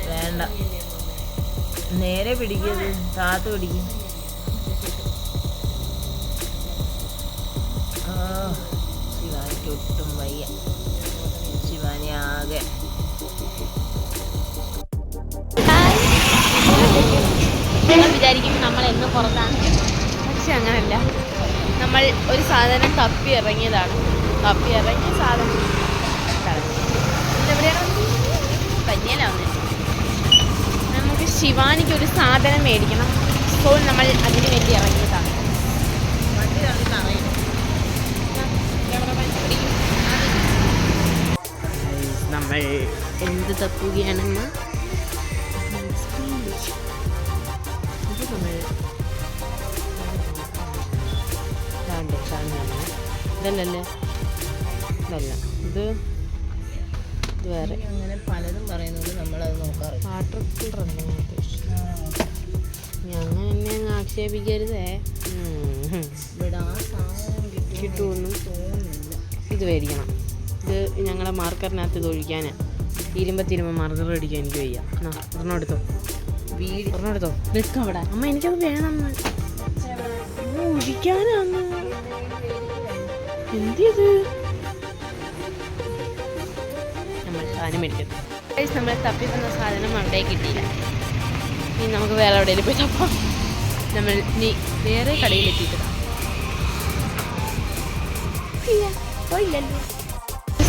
വേണ്ട, നേരെ പിടിക്കത്, താത്ത് പിടിക്കും. ശിവാനിക്ക് ഒട്ടും വയ്യ. ശിവാനി ആകെ നിങ്ങൾ വിചാരിക്കും നമ്മൾ എന്ന് പുറത്താണ്, പക്ഷെ അങ്ങനല്ല. നമ്മൾ ഒരു സാധനം തപ്പി ഇറങ്ങിയതാണ്. തപ്പി ഇറങ്ങിയ സാധനം എവിടെയാണ് തന്നെയല്ല വന്നത്. നമുക്ക് ശിവാനിക്ക് ഒരു സാധനം മേടിക്കണം. അപ്പോൾ നമ്മൾ അതിന് വേണ്ടി ഇറങ്ങിയതാണ്. നമ്മൾ എന്ത് തപ്പുകയാണെന്ന് ഇതല്ലല്ലേ, ഇതല്ല, ഇത് വേറെ. അങ്ങനെ പലതും പറയുന്നത് നമ്മളത് നോക്കാറില്ല. വാട്ടർ കൂളർ ഞങ്ങൾ എന്നെ ആക്ഷേപിക്കരുതേ. ഇവിടെ ആ സാധനം കിട്ടുമെന്നും തോന്നുന്നില്ല. ഇത് മേടിക്കണം. ഇത് ഞങ്ങളെ മാർക്കറിനകത്ത് ഇത് ഒഴിക്കാൻ, ഇരുമ്പത്തിരുമ്പ മാർക്കർ അടിക്കാൻ എനിക്ക് വയ്യ. ഒരെണ്ണം എടുത്തോ, ഒരെണ്ണം എടുത്തോ, നിൽക്കാം അവിടെ. അമ്മ എനിക്കത് വേണം, ഒഴിക്കാനാന്ന്. എന്ത് നമ്മൾ സാധനം മേടിക്കട്ടെ. നമ്മൾ തപ്പി തന്ന സാധനം അവിടെ കിട്ടിയില്ല. ഇനി നമുക്ക് വേറെ എവിടെയെങ്കിലും പോയി തപ്പാം. നമ്മൾ ഇനി വേറെ കടയിലെത്തിയിട്ടാണ്.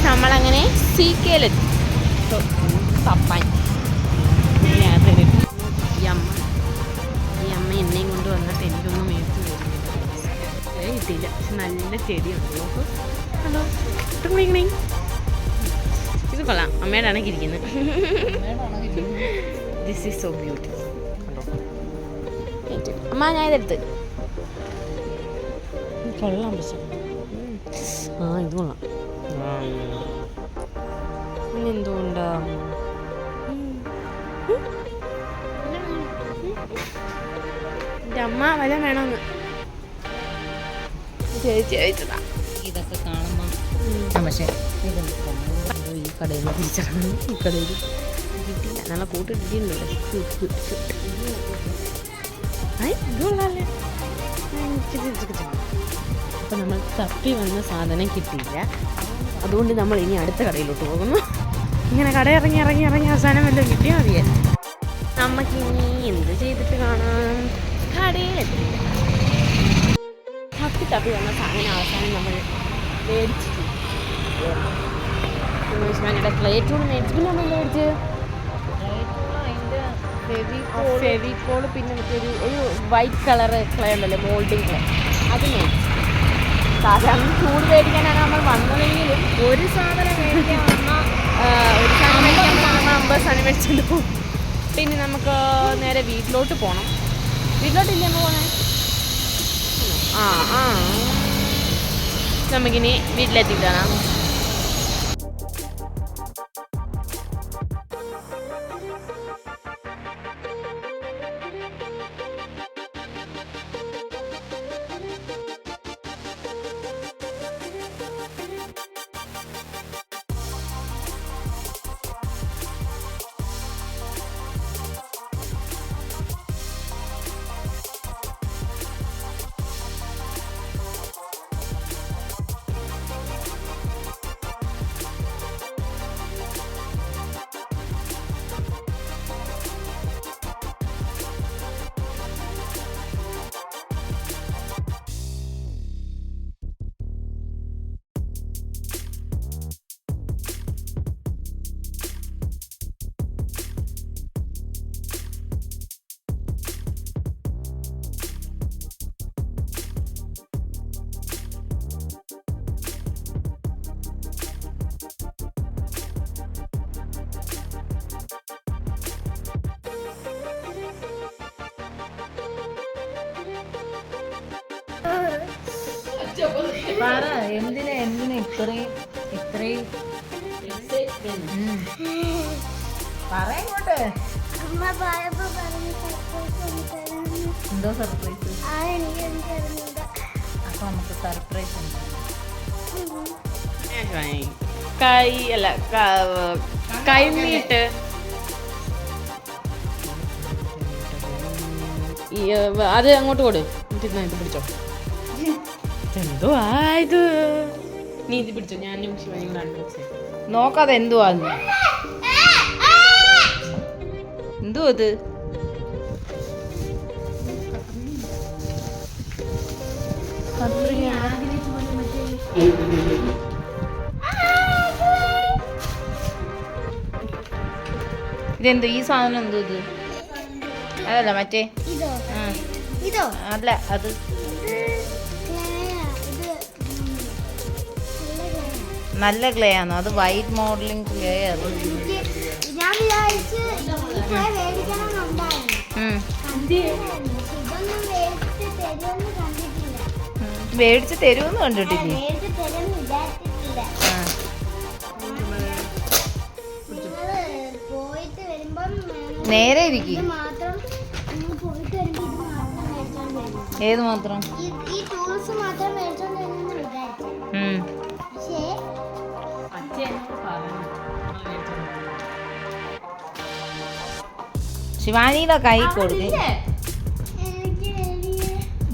നമ്മളങ്ങനെ സീക്കയിലെത്തി തപ്പാൻ. ഈ അമ്മ എന്നെയും കൊണ്ട് വന്നിട്ട് എനിക്കൊന്നും മേടിച്ചു കിട്ടിയില്ല. പക്ഷെ നല്ല ചെടിയുണ്ട്. നോക്ക്, ഹലോ, കുടിക്കണേ. ഇത് കൊള്ളാം, അമ്മയുടെ ആണെങ്കിൽ ഇരിക്കുന്നത്. This is so beautiful. അമ്മ ഞാൻ ഇതെടുത്ത് കൊള്ളാം. പക്ഷെ ഇത് കൊള്ളാം. പിന്നെ എന്തുകൊണ്ടാ എൻ്റെ അമ്മ വല വേണമെന്ന് ചോദിച്ചതാ. ഇതൊക്കെ കാണുമ്പം പക്ഷേ ഈ കടയിൽ നിന്ന് തിരിച്ചറിഞ്ഞു. ഈ കടയിൽ കിട്ടില്ല, നല്ല കൂട്ട് കിട്ടിയിട്ടുണ്ടല്ലോ. ഇതുകൊള്ളാല്ലേ. അപ്പം നമ്മൾ തപ്പി വന്ന സാധനം കിട്ടിയില്ല. അതുകൊണ്ട് നമ്മൾ ഇനി അടുത്ത കടയിലോട്ട് പോകുന്നു. ഇങ്ങനെ കട ഇറങ്ങി ഇറങ്ങി ഇറങ്ങി അവസാനം വല്ലതും കിട്ടിയാൽ മതിയായിരുന്നു. നമുക്കിനി എന്ത് ചെയ്തിട്ട് കാണാം? കടയിലെത്തി തപ്പി വന്ന സാധനം അവസാനം നമ്മൾ മേടിച്ചിട്ട് പ്ലേറ്റൂൺ മേടിച്ചു. പിന്നെ നമ്മൾ മേടിച്ച് ഫെവിക്കോൾ, പിന്നെ ഒരു വൈറ്റ് കളറ് ക്ലേ ഉണ്ടല്ലോ, മോൾഡിങ് ക്ലേ, അത് മേടിച്ചു. സാധാരണ ചൂട് മേടിക്കാനാണ് നമ്മൾ വന്നതെങ്കിലും ഒരു സാധനം മേടിക്കാൻ വന്നാൽ നമ്മൾ 50 സാധനം മേടിച്ചുകൊണ്ട് പോകും. പിന്നെ നമുക്ക് നേരെ വീട്ടിലോട്ട് പോകണം. വീട്ടിലോട്ടില്ലേ നമ്മൾ പോകണേ? നമുക്കിനി വീട്ടിലെത്തിയിട്ടാണ്. പറ, എന്തിനാ ഇത്രയും പറയങ്ങോട്ട്. എന്തോ സർപ്രൈസ്? അപ്പൊ നമുക്ക് സർപ്രൈസ് ഉണ്ട്. കൈനീട്ട് അത് അങ്ങോട്ട് കൊടു. ഇത് പിടിച്ചോ. എന്തോ ആയത്? നീ ഇത് പിടിച്ചോ. ഞാൻ നോക്കാതെ എന്തുവാ എന്തോ അത്? ഇതെന്തോ ഈ സാധനം? എന്തോ ഇത്? അതല്ല മറ്റേ അല്ല അത് നല്ല ക്ലേ ആണോ? അത് വൈറ്റ് മോഡലിംഗ് ക്ലേ. അത് മേടിച്ച് തരുമെന്ന് കണ്ടിട്ടില്ലേ? നേരെ ഇരിക്കും. ഏത് മാത്രം? ശിവാനിയുടെ കൈ കൊടുക്ക്.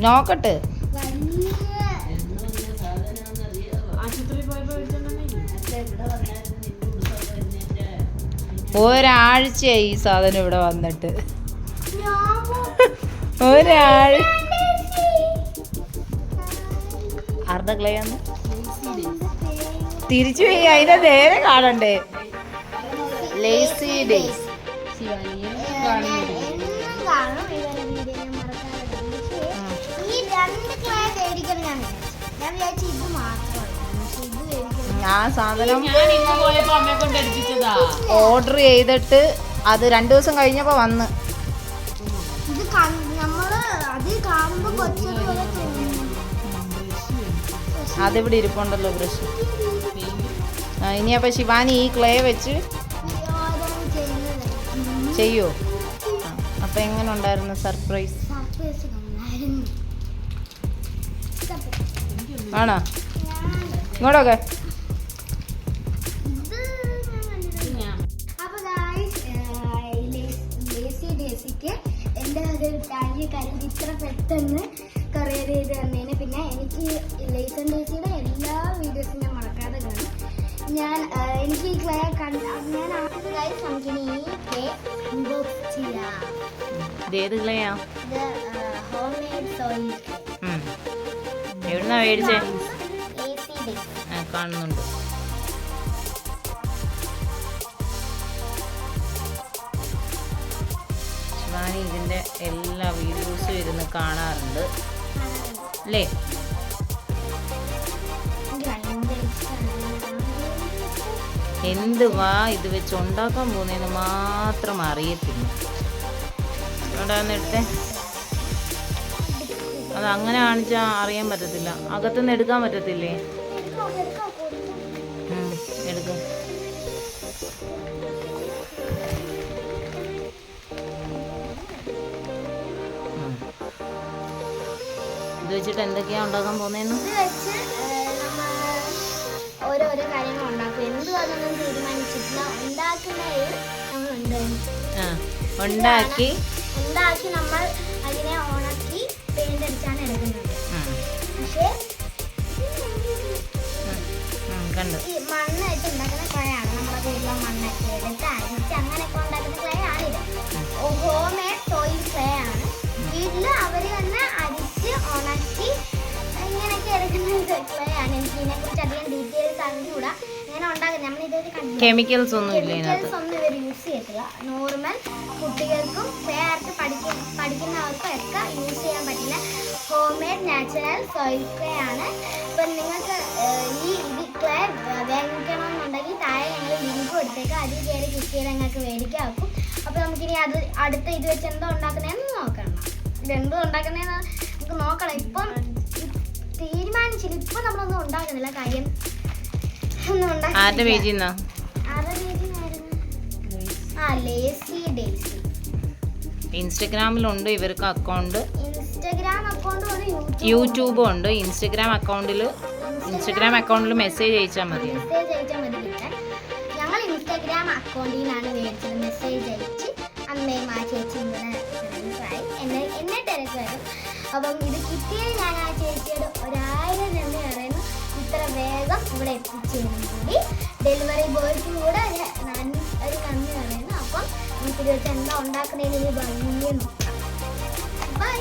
നോക്കട്ടെ. ഒരാഴ്ചയായി ഈ സാധനം ഇവിടെ വന്നിട്ട്. ഒരാഴ്ച. ആരുടെ ക്ലേയാന്ന് തിരിച്ചു പോയി. അതിനെ നേരെ കാണണ്ടേ? Lazy days. ആ സാധനം ഓർഡർ ചെയ്തിട്ട് അത് 2 ദിവസം കഴിഞ്ഞപ്പോ വന്ന്. അതിവിടെ ഇരിപ്പുണ്ടല്ലോ ബ്രഷ്. ഇനി അപ്പൊ ശിവാനി ഈ ക്ലേ വെച്ച് ചെയ്യോ? അപ്പൊ എങ്ങനെ ഉണ്ടായിരുന്നു സർപ്രൈസ്? ആണോ? ഇങ്ങോട്ടൊക്കെ. എൻ്റെ ഒരു കാര്യം ഇത്ര പെട്ടെന്ന് കൊറിയർ ചെയ്ത് തന്നതിന്. പിന്നെ എനിക്ക് ലേസൺ ഡേസിയുടെ എല്ലാ വീഡിയോസും ഞാൻ മറക്കാതെ കാണും. എനിക്ക് ഈ ക്ലേ ഞാൻ ആദ്യമായി നമുക്കിനി ഈ ക്ലേ അൺബോക്സ് ചെയ്യാം. ഏത് ക്ലേയാ? Home made soil. എവിടുന്നാ മേടിച്ചേ? കാണുന്നുണ്ട്. ശിവാനി ഇതിന്റെ എല്ലാ വീഡിയോസും ഇരുന്ന് കാണാറുണ്ട് അല്ലേ? എന്തുവാ ഇത് വെച്ച് ഉണ്ടാക്കാൻ പോകുന്നതെന്ന് മാത്രം അറിയത്തില്ല. എവിടെയാന്ന് എടുത്തേ? അത് അങ്ങനെ കാണിച്ചാൽ അറിയാൻ പറ്റത്തില്ല. അകത്തുനിന്ന് എടുക്കാൻ പറ്റത്തില്ലേ? എടുക്കും. ഇത് വെച്ചിട്ട് എന്തൊക്കെയാ ഉണ്ടാക്കാൻ പോകുന്നതെന്ന്? ഓരോരോ കാര്യങ്ങൾ ഉണ്ടാക്കും. എന്തുവാണെന്നൊന്നും തീരുമാനിച്ചിട്ടില്ല. ഉണ്ടാക്കുന്നത് നമ്മൾ ഉണ്ടാക്കി നമ്മൾ അതിനെ ഉണക്കി പെയിന്റ് അടിച്ചാണ് എടുക്കുന്നത്. പക്ഷേ ഈ മണ്ണ് വെച്ച് ഉണ്ടാക്കുന്ന ക്ലേയാണ്. നമ്മുടെ വീട്ടിലെ മണ്ണൊക്കെ എടുത്ത് അരിച്ച് അങ്ങനെയൊക്കെ ഉണ്ടാക്കുന്ന ക്ലേ ആണിത്. ഹോം മെയ്ഡ് സോയിൽ ക്ലേ ആണ്. വീട്ടിൽ അവർ തന്നെ അരിച്ച് ഉണക്കി ഇങ്ങനെയൊക്കെ എടുക്കുന്ന ക്ലേ ആണ്. എനിക്ക് ഇതിനെക്കുറിച്ച് അധികം ഡീറ്റെയിൽസ് അറിഞ്ഞുകൂടാ. ഇങ്ങനെ ഉണ്ടാക്കുന്നത് നമ്മളിതൊരു കെമിക്കൽസ് ഒന്നും ഇവർ യൂസ് ചെയ്തിട്ടില്ല. നോർമൽ കുട്ടികൾക്കും വേറെ പഠിക്കുന്നവർക്കും ഒക്കെ യൂസ് ചെയ്യാൻ പറ്റില്ല. Home made natural soil clay ആണ്. ഇപ്പം നിങ്ങൾക്ക് ഈ ക്ലേ വാങ്ങിക്കണമെന്നുണ്ടെങ്കിൽ താഴെ ഞങ്ങൾ ലിങ്ക് കൊടുത്തേക്ക്. അതിൽ കയറി ക്ലിക്ക് ചെയ്ത് ഞങ്ങൾക്ക് മേടിക്കാൻ വെക്കും. അപ്പോൾ നമുക്കിനി അത് അടുത്ത ഇത് വെച്ച് എന്തോ ഉണ്ടാക്കുന്നതെന്ന് നോക്കണം. ഇതെന്തോ ഉണ്ടാക്കുന്നതെന്ന് നമുക്ക് നോക്കണം. ഇപ്പം തീരുമാനിച്ചില്ല. ഇപ്പം നമ്മളൊന്നും ഉണ്ടാക്കുന്നില്ല. കാര്യം ഒന്നും ഉണ്ടാക്കുന്നില്ല. Lazy daisy. ഇൻസ്റ്റഗ്രാമിലുണ്ട് ഇവർക്ക് അക്കൗണ്ട്. ഇൻസ്റ്റഗ്രാം അക്കൗണ്ട് യൂട്യൂബും ഉണ്ട്. ഇൻസ്റ്റഗ്രാം അക്കൗണ്ടിൽ മെസ്സേജ് അയച്ചാൽ മതി. ഞങ്ങൾ ഇൻസ്റ്റഗ്രാം അക്കൗണ്ടിൽ നിന്നാണ് മേടിച്ചത്. മെസ്സേജ് അയച്ച് അമ്മയും ആ ചേച്ചിയും കൂടെ എന്നെ തിരക്കുമായിരുന്നു. അപ്പം ഇത് കിട്ടിയത് ഞാൻ ആ ചേച്ചിയോട് 1000 നന്ദി പറയുന്നു. ഇത്ര വേഗം ഇവിടെ എത്തിച്ചതിനും കൂടി ഡെലിവറി ബോയ്ക്കും കൂടെ ഒരു നന്ദി പറയുന്നു. അപ്പം നമുക്കിത് വെച്ച് എന്താ ഉണ്ടാക്കുന്നതിന് ഭംഗി നോക്കാം. ബൈ.